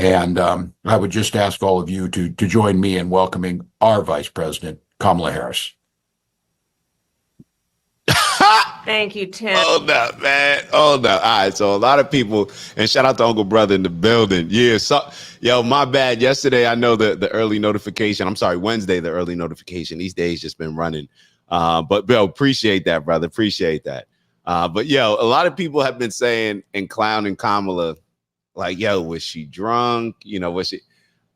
And I would just ask all of you to join me in welcoming our Vice President, Kamala Harris. Thank you, Tim. Oh no, man. Oh no. All right. So a lot of people, and shout out to Uncle Brother in the building. Yeah. So, yo, my bad. Yesterday, I know the early notification. I'm sorry, Wednesday, the early notification. These days just been running. But Bill, appreciate that, brother. Appreciate that. But yo, a lot of people have been saying and clowning Kamala, like, yo, was she drunk? You know, was she?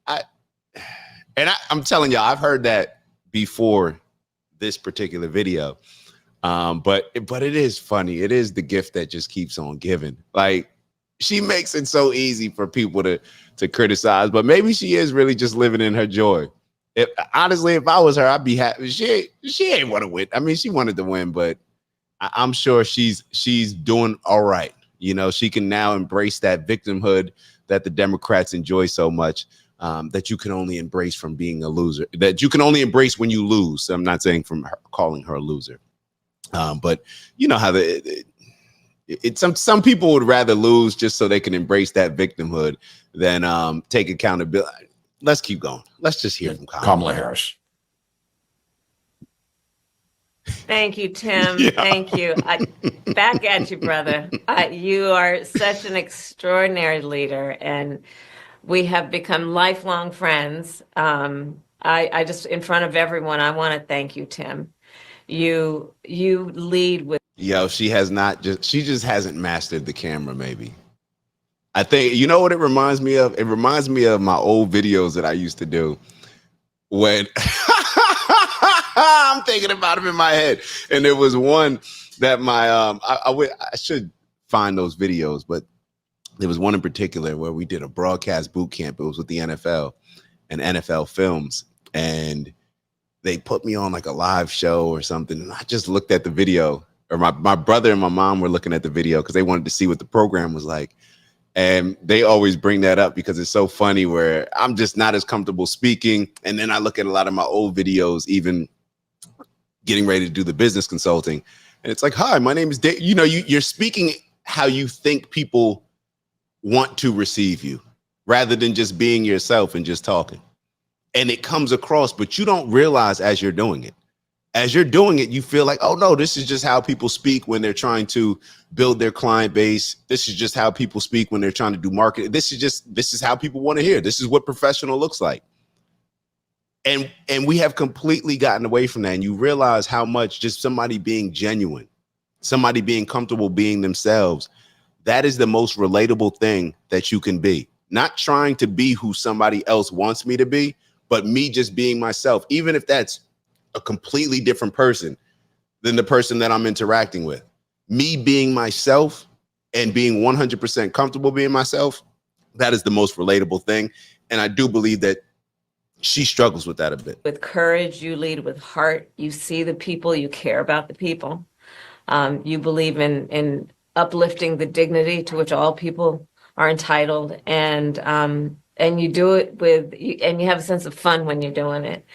I'm telling y'all, I've heard that before this particular video. But it is funny. It is the gift that just keeps on giving. Like, she makes it so easy for people to criticize, but maybe she is really just living in her joy. Honestly, if I was her, I'd be happy. She ain't want to win. I mean, she wanted to win, but I'm sure she's doing all right. You know, she can now embrace that victimhood that the Democrats enjoy so much, that you can only embrace from being a loser, that you can only embrace when you lose. I'm not saying from her, calling her a loser. But you know how some people would rather lose just so they can embrace that victimhood than take accountability. Let's keep going. Let's just hear from Kamala Harris. Thank you, Tim. Yeah. Thank you. Back at you, brother. You are such an extraordinary leader, and we have become lifelong friends. I just, in front of everyone, I want to thank you, Tim. You lead with. Yo, she just hasn't mastered the camera, maybe. I think, you know what it reminds me of? It reminds me of my old videos that I used to do when I'm thinking about them in my head. And there was one that I should find those videos, but there was one in particular where we did a broadcast boot camp. It was with the NFL and NFL Films. And they put me on like a live show or something. And I just looked at the video, or my brother and my mom were looking at the video because they wanted to see what the program was like. And they always bring that up because it's so funny where I'm just not as comfortable speaking. And then I look at a lot of my old videos, even getting ready to do the business consulting. And it's like, hi, my name is Dave. You know, you're speaking how you think people want to receive you rather than just being yourself and just talking. And it comes across, but you don't realize as you're doing it. As you're doing it, you feel like, oh, no, this is just how people speak when they're trying to build their client base. This is just how people speak when they're trying to do marketing. This is how people want to hear. This is what professional looks like. And we have completely gotten away from that. And you realize how much just somebody being genuine, somebody being comfortable being themselves, that is the most relatable thing that you can be. Not trying to be who somebody else wants me to be, but me just being myself, even if that's a completely different person than the person that I'm interacting with. Me being myself and being 100% comfortable being myself, that is the most relatable thing. And I do believe that she struggles with that a bit. With courage, you lead with heart. You see the people, you care about the people. You believe in uplifting the dignity to which all people are entitled, and you do it and you have a sense of fun when you're doing it.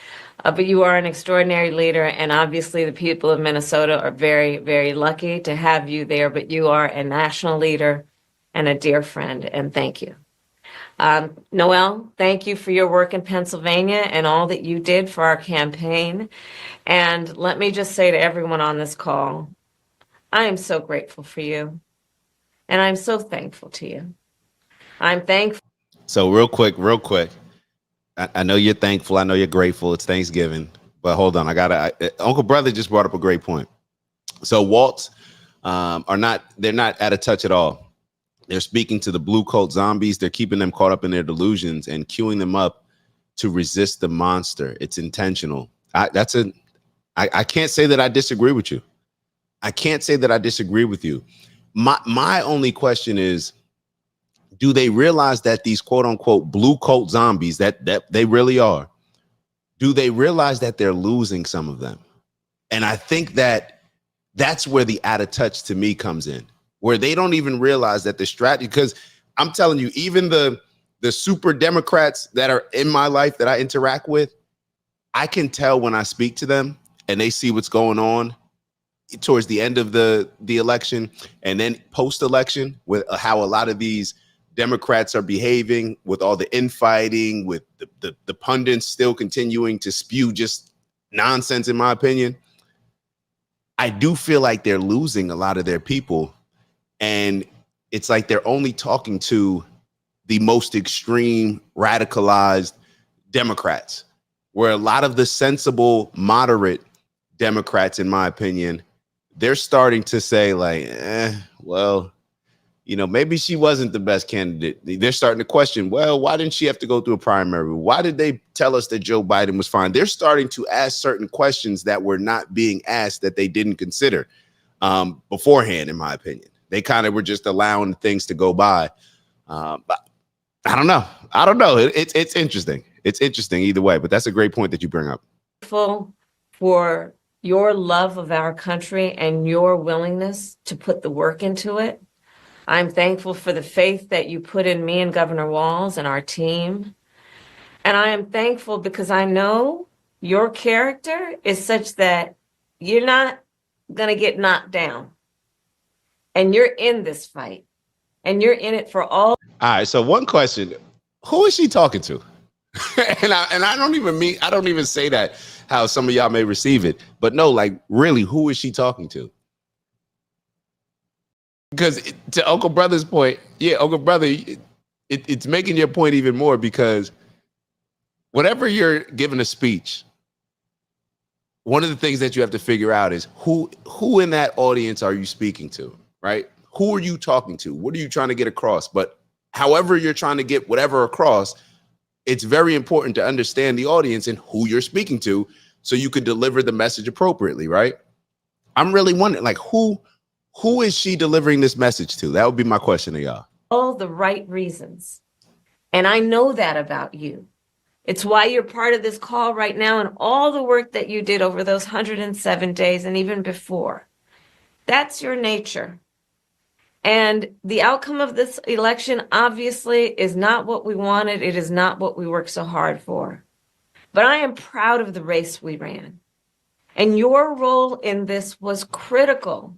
But you are an extraordinary leader, and obviously the people of Minnesota are very, very lucky to have you there. But you are a national leader and a dear friend, and thank you. Noel, thank you for your work in Pennsylvania and all that you did for our campaign. And let me just say to everyone on this call, I am so grateful for you, and I'm so thankful to you. I'm thankful. So real quick, I know you're thankful. I know you're grateful. It's Thanksgiving, but hold on. Uncle Brother just brought up a great point. So Waltz they're not out of touch at all. They're speaking to the blue coat zombies. They're keeping them caught up in their delusions and queuing them up to resist the monster. It's intentional. I can't say that I disagree with you. I can't say that I disagree with you. My only question is, do they realize that these quote unquote blue coat zombies that they really are, do they realize that they're losing some of them? And I think that's where the out of touch to me comes in, where they don't even realize that the strategy, because I'm telling you, even the super Democrats that are in my life that I interact with, I can tell when I speak to them and they see what's going on towards the end of the election and then post-election with how a lot of these Democrats are behaving, with all the infighting, with the pundits still continuing to spew just nonsense, in my opinion, I do feel like they're losing a lot of their people. And it's like they're only talking to the most extreme, radicalized Democrats, where a lot of the sensible, moderate Democrats, in my opinion, they're starting to say like, well, you know, maybe she wasn't the best candidate. They're starting to question, well, why didn't she have to go through a primary? Why did they tell us that Joe Biden was fine? They're starting to ask certain questions that were not being asked, that they didn't consider beforehand, in my opinion. They kind of were just allowing things to go by. But I don't know. It's interesting. It's interesting either way, but that's a great point that you bring up. For your love of our country and your willingness to put the work into it. I'm thankful for the faith that you put in me and Governor Walz and our team. And I am thankful because I know your character is such that you're not going to get knocked down. And you're in this fight. And you're in it for all. All right. So one question, who is she talking to? and I don't even say that how some of y'all may receive it. But no, like, really, who is she talking to? Because to Uncle Brother's point, yeah, Uncle Brother, it's making your point even more, because whenever you're giving a speech, one of the things that you have to figure out is who in that audience are you speaking to, right? Who are you talking to? What are you trying to get across? But however you're trying to get whatever across, it's very important to understand the audience and who you're speaking to so you could deliver the message appropriately, right? I'm really wondering, like, who is she delivering this message to? That would be my question to y'all. All the right reasons. And I know that about you. It's why you're part of this call right now, and all the work that you did over those 107 days and even before. That's your nature. And the outcome of this election obviously is not what we wanted. It is not what we worked so hard for. But I am proud of the race we ran. And your role in this was critical.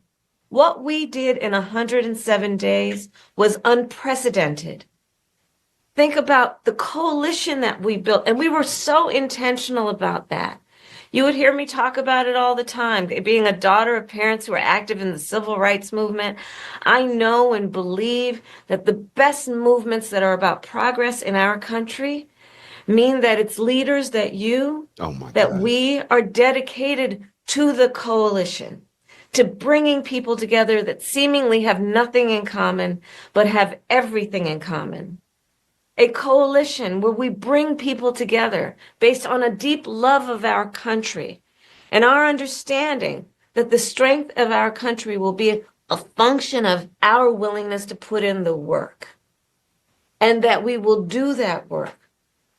What we did in 107 days was unprecedented. Think about the coalition that we built, and we were so intentional about that. You would hear me talk about it all the time. Being a daughter of parents who are active in the civil rights movement, I know and believe that the best movements that are about progress in our country mean that it's leaders that we are dedicated to the coalition, to bringing people together that seemingly have nothing in common, but have everything in common. A coalition where we bring people together based on a deep love of our country and our understanding that the strength of our country will be a function of our willingness to put in the work, and that we will do that work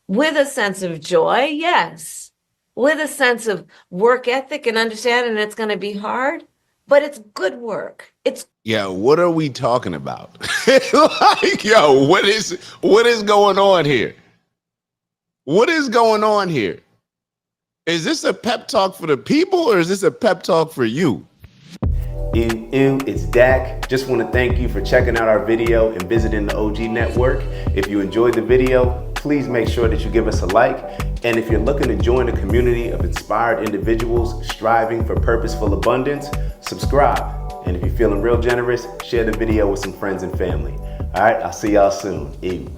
with a sense of joy, yes, with a sense of work ethic and understanding it's going to be hard, but it's good work. What are we talking about? Like, what is going on here? What is going on here? Is this a pep talk for the people, or is this a pep talk for you? It's Dak. Just want to thank you for checking out our video and visiting the OG Network. If you enjoyed the video, please make sure that you give us a like. And if you're looking to join a community of inspired individuals striving for purposeful abundance, subscribe. And if you're feeling real generous, share the video with some friends and family. All right, I'll see y'all soon. Ew.